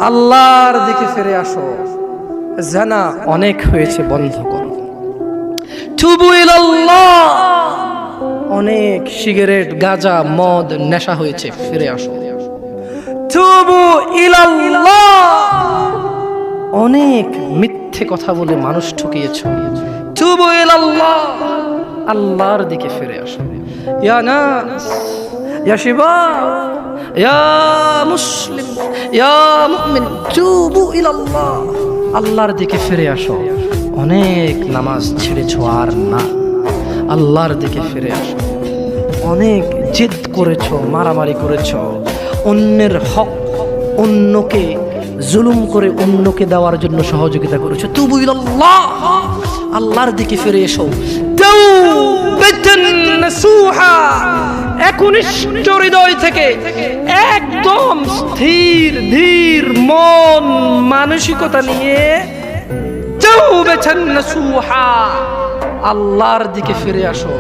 আল্লাহর দিকে ফিরে আসো। জানা অনেক হয়েছে, বন্ধ করো। তুবু ইলাল্লাহ, অনেক সিগারেট, গাঁজা, মদ, নেশা হয়েছে, ফিরে আসো। তুবু ইলাল্লাহ, অনেক মিথ্যে কথা বলে মানুষ ঠকিয়েছো। তুবু ইলাল্লাহ, আল্লাহর দিকে ফিরে আসো। ইয়া নাস, ইয়া শিবাব, ইয়া মুসলিম, ইয়া মুমিন, তুবু ইলাল্লাহ, আল্লাহর দিকে ফিরে আসো। অনেক নামাজ ছেড়েছো, আর না, আল্লাহর দিকে ফিরে আসো। অনেক জিদ করেছো, মারামারি করেছো, অন্যের হক, অন্যকে জুলুম করে অন্যকে দেওয়ার জন্য সহযোগিতা করেছো। তুবু ইলাল্লাহ, আল্লাহর দিকে ফিরে এসো। তাওবাতান নাসুহা, একনিষ্ঠ হৃদয় থেকে, একদম স্থির ধীর মন মানসিকতা নিয়ে তাওবাতান নাসুহা, আল্লাহর দিকে ফিরে আসো।